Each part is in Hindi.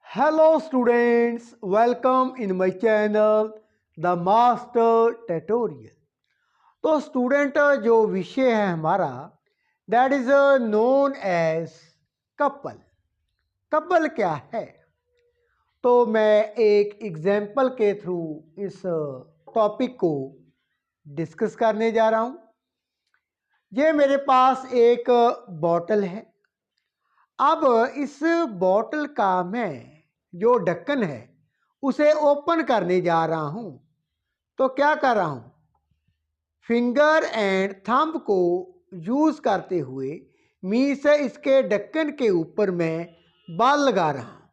Hello students, welcome in my channel The Master Tutorial। तो स्टूडेंट जो विषय है हमारा that is known as couple. Couple क्या है? तो मैं एक एग्जाम्पल के थ्रू इस टॉपिक को डिस्कस करने जा रहा हूँ। ये मेरे पास एक बॉटल है। अब इस बॉटल का मैं जो ढक्कन है उसे ओपन करने जा रहा हूं। तो क्या कर रहा हूं? फिंगर एंड थंब को यूज करते हुए से इसके ढक्कन के ऊपर मैं बल लगा रहा हूं।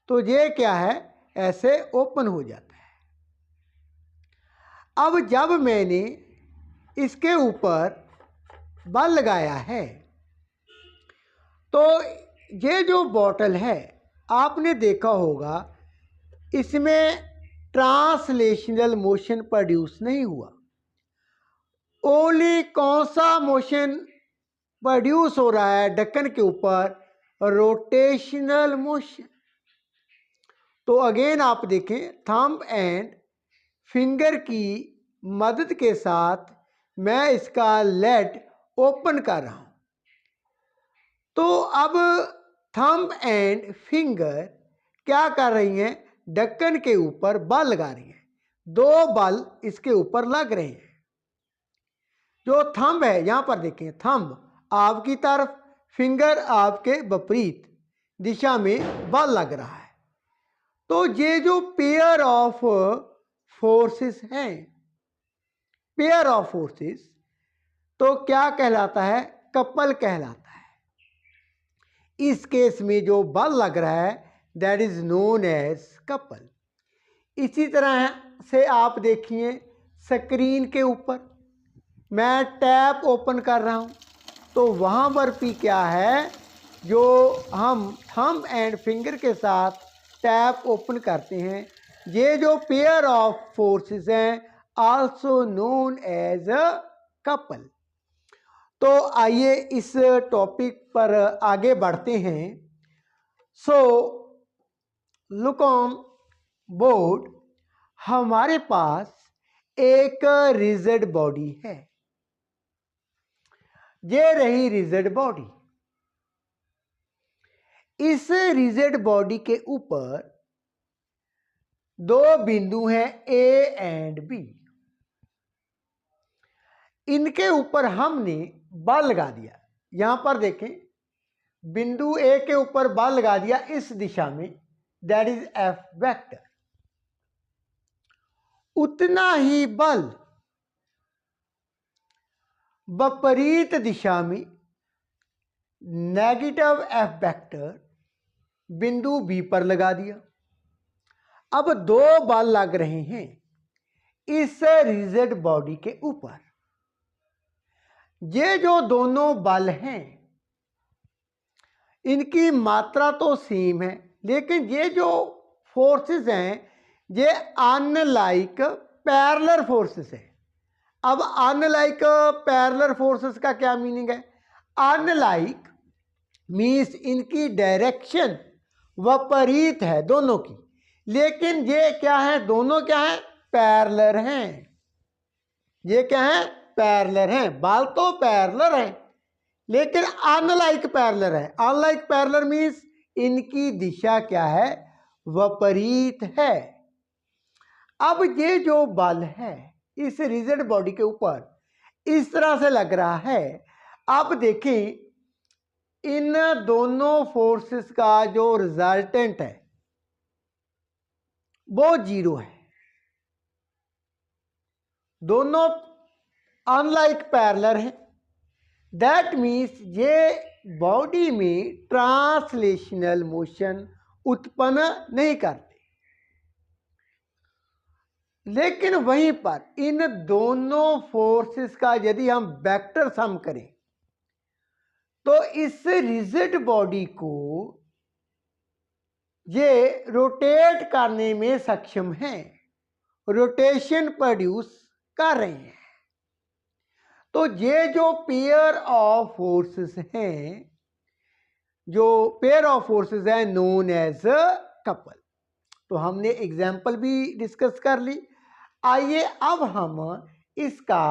तो ये क्या है, ऐसे ओपन हो जाता है। अब जब मैंने इसके ऊपर बल लगाया है तो ये जो बॉटल है आपने देखा होगा इसमें ट्रांसलेशनल मोशन प्रोड्यूस नहीं हुआ। ओनली कौन सा मोशन प्रोड्यूस हो रहा है ढक्कन के ऊपर? Rotational motion. तो अगेन आप देखें, थंब एंड फिंगर की मदद के साथ मैं इसका लेड ओपन कर रहा हूं। तो अब थंब एंड फिंगर क्या कर रही हैं? ढक्कन के ऊपर बल लगा रही हैं। दो बल इसके ऊपर लग रहे हैं। जो थंब है यहां पर देखें, थंब आपकी तरफ, फिंगर आपके विपरीत दिशा में बल लग रहा है। तो ये जो पेयर ऑफ फोर्सेस हैं, पेयर ऑफ फोर्सेस, तो क्या कहलाता है? कपल कहलाता है। इस केस में जो बल लग रहा है that is known as couple. इसी तरह से आप देखिए स्क्रीन के ऊपर मैं टैप ओपन कर रहा हूं। तो वहां पर भी क्या है, जो हम थंब एंड फिंगर के साथ टैप ओपन करते हैं, ये जो पेयर ऑफ फोर्सेस हैं also known as a couple. तो आइए इस टॉपिक पर आगे बढ़ते हैं। So look on board. हमारे पास एक रिजिड बॉडी है। ये रही रिजिड बॉडी। इस रिजिड बॉडी के ऊपर दो बिंदु हैं ए एंड बी। इनके ऊपर हमने बल लगा दिया। यहां पर देखें, बिंदु ए के ऊपर बल लगा दिया इस दिशा में, दैट इज एफ वेक्टर। उतना ही बल विपरीत दिशा में, नेगेटिव एफ वेक्टर, बिंदु बी पर लगा दिया। अब दो बल लग रहे हैं इस रिजिड बॉडी के ऊपर। ये जो दोनों बल हैं इनकी मात्रा तो सेम है, लेकिन ये जो फोर्सेस हैं ये अनलाइक पैरेलल फोर्सेस है। अब अनलाइक पैरेलल फोर्सेस का क्या मीनिंग है? अनलाइक मीन्स इनकी डायरेक्शन विपरीत है दोनों की, लेकिन ये क्या है? दोनों क्या है? पैरेलल हैं। ये क्या है? पैरेलल हैं। बल तो पैरेलल है लेकिन अनलाइक पैरेलल है। अनलाइक पैरेलल मीन्स इनकी दिशा क्या है? विपरीत है। अब ये जो बल है इस रिजिड बॉडी के ऊपर इस तरह से लग रहा है। आप देखें, इन दोनों फोर्सेस का जो रिजल्टेंट है वो जीरो है। दोनों अनलाइक पैरेलल है। दैट मीन्स ये बॉडी में ट्रांसलेशनल मोशन उत्पन्न नहीं करते। लेकिन वहीं पर इन दोनों फोर्सेस का यदि हम वेक्टर सम करें तो इस रिजिड बॉडी को ये रोटेट करने में सक्षम है, रोटेशन प्रोड्यूस कर रहे हैं। तो ये जो पेयर ऑफ फोर्सेस हैं, जो पेयर ऑफ फोर्सेस है नोन एज कपल। तो हमने एग्जाम्पल भी डिस्कस कर ली। आइए अब हम इसका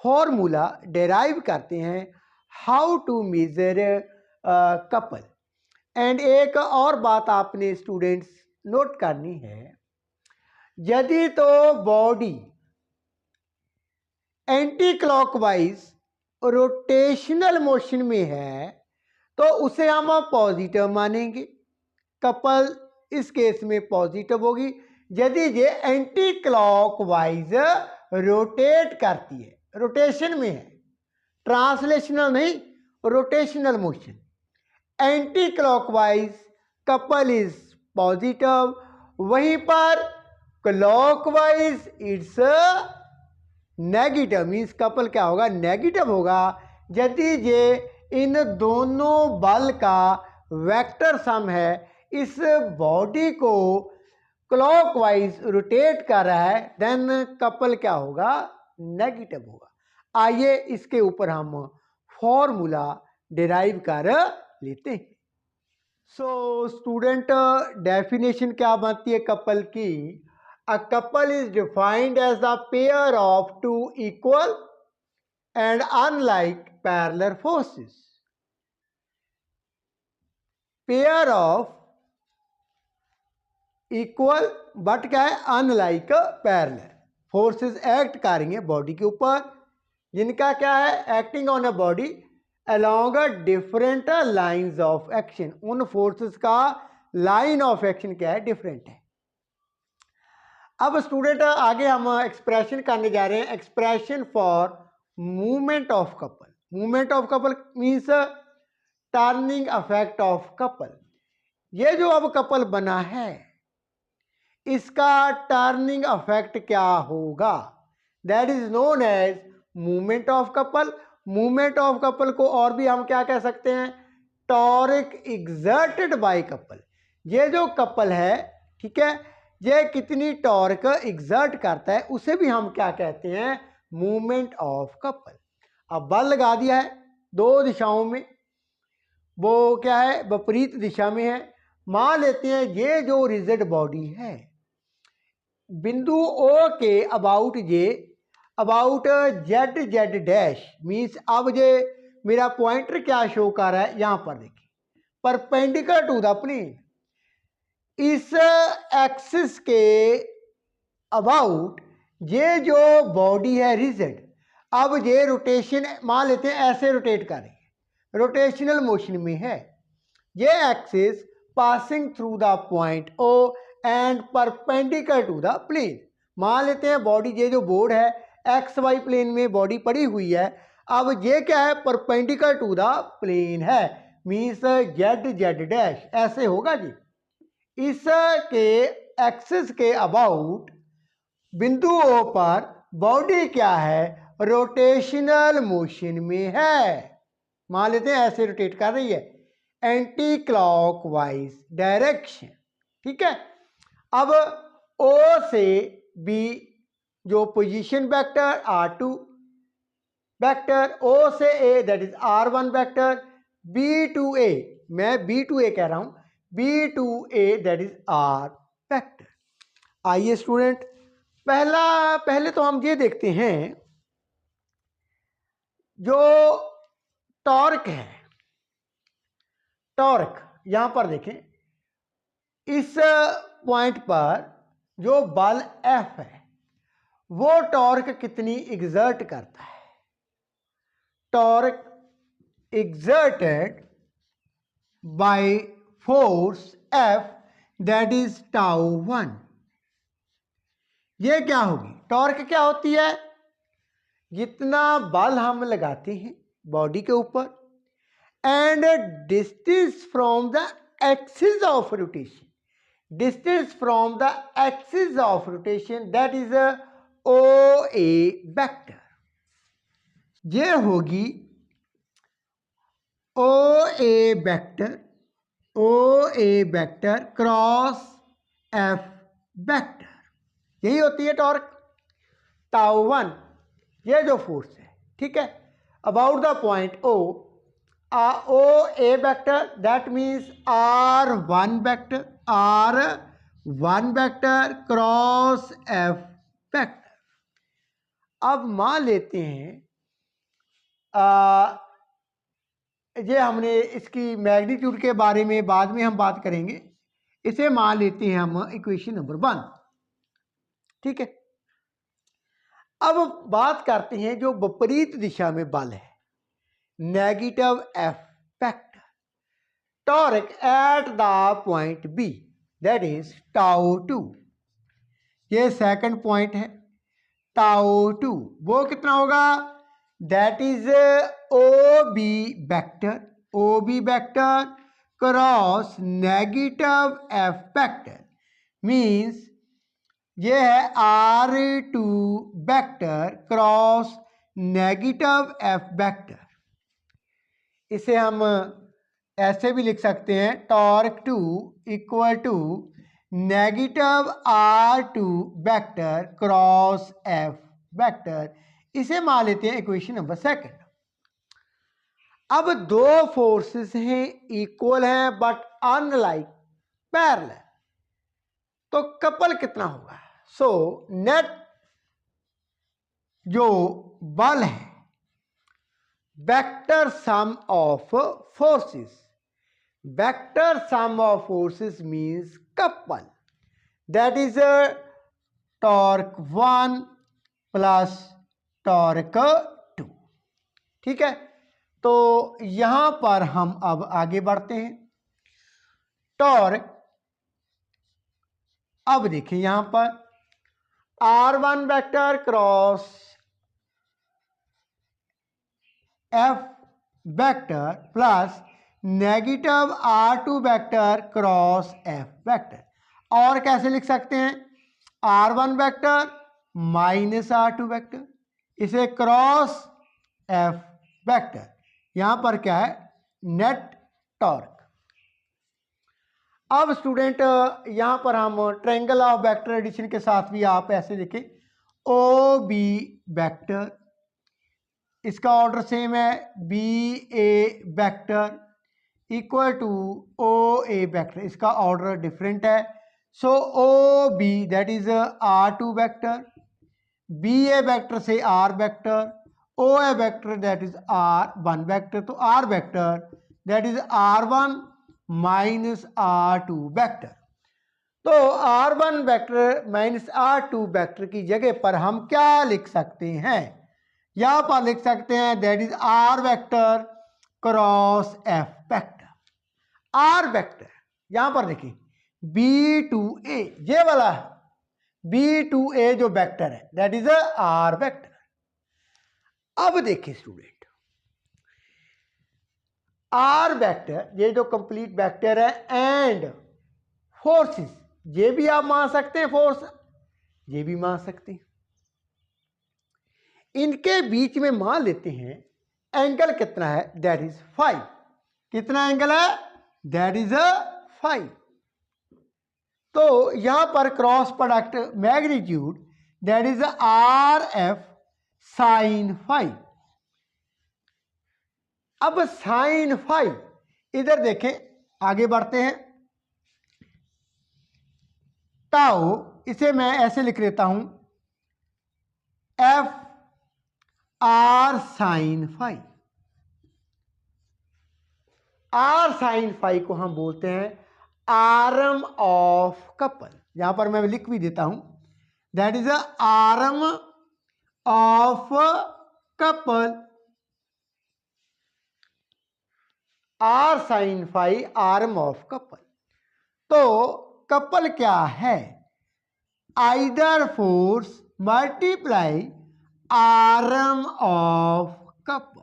फॉर्मूला डेराइव करते हैं, how to measure couple. And एक और बात आपने स्टूडेंट्स नोट करनी है, यदि तो body anti clockwise rotational motion में है तो उसे हम पॉजिटिव मानेंगे, कपल इस केस में पॉजिटिव होगी। यदि ये एंटी क्लॉकवाइज रोटेट करती है, रोटेशन में है, ट्रांसलेशनल नहीं, rotational motion, anti clockwise couple is positive. वहीं पर clockwise it's negative, means couple क्या होगा, नेगेटिव होगा। यदि ये इन दोनों बल का वेक्टर सम है, इस बॉडी को क्लॉकवाइज रोटेट कर रहा है, देन कपल क्या होगा, नेगेटिव होगा। आइए इसके ऊपर हम फॉर्मूला डिराइव कर लेते हैं। सो स्टूडेंट, डेफिनेशन क्या बनती है कपल की? A couple is defined as a pair of two equal and unlike parallel forces. Pair of equal but क्या है, unlike parallel forces act कर रही हैं बॉडी के ऊपर, जिनका क्या है, acting on a body along a different lines of action। उन फोर्सेस का लाइन ऑफ एक्शन क्या है, डिफरेंट है। अब स्टूडेंट आगे हम एक्सप्रेशन करने जा रहे हैं, expression for movement of couple. Movement of couple means turning effect of couple. ये जो अब कपल बना है, इसका टर्निंग अफेक्ट क्या होगा, that is known as movement of couple. Movement of couple को और भी हम क्या कह सकते हैं, टॉर्क एग्जर्टेड बाय कपल। ये जो कपल है, ठीक है, ये कितनी टॉर्क एग्जर्ट करता है, उसे भी हम क्या कहते हैं, मूवमेंट ऑफ कपल। अब बल लगा दिया है दो दिशाओं में, वो क्या है, विपरीत दिशा में है। मान लेते हैं ये जो रिजिड बॉडी है, बिंदु ओ के about J, about Z Z dash, means अब ये मेरा पॉइंटर क्या शो कर रहा है, यहां पर देखिए, परपेंडिकुलर टू द प्लेन। इस एक्सिस के अबाउट ये जो बॉडी है रिजिड, अब ये रोटेशन मान लेते हैं ऐसे रोटेट कर रही है, रोटेशनल मोशन में है। ये axis passing through the point O and perpendicular to the plane. मान लेते हैं बॉडी, ये जो बोर्ड है एक्स वाई प्लेन में बॉडी पड़ी हुई है, अब ये क्या है, परपेंडिकुलर टू द प्लेन है, मीन्स जेड जेड डैश ऐसे होगा जी। इसके एक्सिस के अबाउट बिंदु ओ पर बॉडी क्या है, रोटेशनल मोशन में है। मान लेते हैं ऐसे रोटेट कर रही है, एंटी क्लॉकवाइज डायरेक्शन, ठीक है। अब ओ से बी जो position vector R2 vector, O से A that is R1 vector, B to A, मैं बी टू ए कह रहा हूं, B2A that is R vector. आइए स्टूडेंट, पहले तो हम ये देखते हैं, जो टॉर्क है, टॉर्क यहां पर देखें, इस पॉइंट पर जो बल F है, वो टॉर्क कितनी एग्जर्ट करता है, torque exerted by force F that is tau 1। ये क्या होगी, टॉर्क क्या होती है, जितना बल हम लगाते हैं बॉडी के ऊपर and distance from the axis of rotation, distance from the axis of rotation that is O A vector. ये होगी O A vector, O A vector cross F vector, यही होती है टॉर्क। टाउ 1 ये जो फोर्स है, ठीक है, about the point O O A vector, that means R1 vector cross F vector. अब मान लेते हैं ये हमने इसकी मैग्नीट्यूड के बारे में बाद में हम बात करेंगे, इसे मान लेते हैं हम इक्वेशन नंबर 1. ठीक है, अब बात करते हैं जो विपरीत दिशा में बल है, negative F factor, torque at the point B, that is tau 2. ये सेकंड पॉइंट है टाउ 2, वो कितना होगा, that is O B vector cross negative F vector, means ये है R2 vector cross negative F vector. इसे हम ऐसे भी लिख सकते हैं, torque 2 equal to negative R2 vector cross F vector. इसे मान लेते हैं इक्वेशन नंबर 2. अब दो फोर्सेस हैं, इक्वल हैं बट अनलाइक पैरेलल, तो कपल कितना होगा. सो नेट जो बल है, vector sum of forces means couple, that is torque 1 plus torque 2. ठीक है, तो यहां पर हम अब आगे बढ़ते हैं. टॉर्क, अब देखिए यहां पर R1 vector cross F vector plus negative R2 vector cross F vector. और कैसे लिख सकते हैं, R1 vector minus R2 vector, इसे क्रॉस F वेक्टर. यहां पर क्या है, नेट टॉर्क. अब स्टूडेंट यहां पर हम ट्रायंगल ऑफ वेक्टर एडिशन के साथ भी आप ऐसे देखें, ओ बी वेक्टर, इसका ऑर्डर सेम है, B A vector equal to O A vector, इसका ऑर्डर डिफरेंट है. So O B that is R2 vector, B A vector से R vector, O A vector that is R1 vector. तो R vector that is R1 minus R2 vector. तो R1 vector minus R2 vector की जगह पर हम क्या लिख सकते हैं, यहां पर लिख सकते हैं that is R vector cross F vector. R vector यहां पर देखिए B2A, ये वाला B2A जो वेक्टर है दैट इज R वेक्टर. अब देखिए स्टूडेंट, R वेक्टर ये जो कंप्लीट वेक्टर है, एंड फोर्सेस, ये भी आप मान सकते हैं, फोर्स ये भी मान सकते हैं. इनके बीच में मान लेते हैं एंगल कितना है, दैट इज 5. कितना एंगल है, दैट इज 5. तो यहां पर cross product magnitude that is RF sine 5. अब साइन 5, इधर देखें, आगे बढ़ते हैं, टाउ, इसे मैं ऐसे लिख लेता हूं, F R sign 5. R sign 5 को हम बोलते हैं आर्म ऑफ कपल. यहां पर मैं लिख भी देता हूं, that is arm of couple. R sign 5 arm of couple. तो कपल क्या है, either force multiply arm of couple.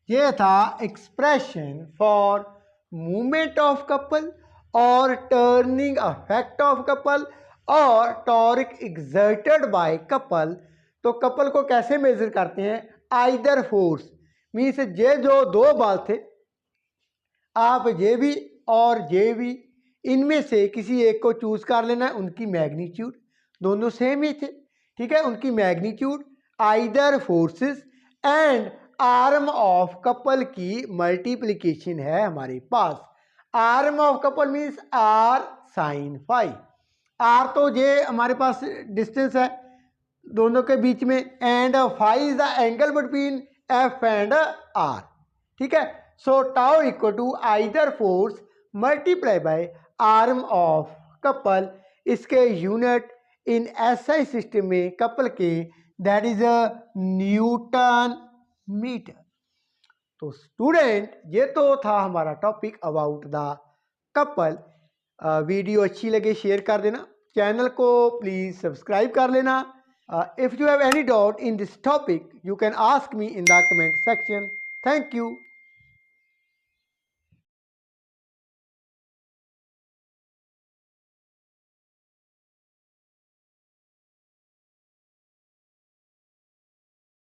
ये था expression for movement of couple और टर्निंग अफेक्ट ऑफ कपल और टॉर्क एक्सर्टेड बाय कपल. तो कपल को कैसे मेजर करते हैं, आइदर फोर्स मीन्स ये जो दो बल थे, आप ये भी और ये भी, इनमें से किसी एक को चूज कर लेना है. उनकी मैग्नीट्यूड दोनों सेम ही थे, ठीक है, उनकी magnitude either forces and arm of couple की मल्टीप्लिकेशन है हमारे पास। Arm of couple means r sine phi. R तो ये हमारे पास डिस्टेंस है दोनों के बीच में, and phi is the angle between F and R. ठीक है, so tau equal to either force multiply by arm of couple. इसके यूनिट इन एसआई सिस्टम में कपल के that is a newton metre. तो स्टूडेंट ये तो था हमारा topic about the couple. Video अच्छी लगे शेयर कर देना, चैनल को प्लीज सब्सक्राइब कर लेना। If you have any doubt in this topic you can ask me in the comment section. Thank you.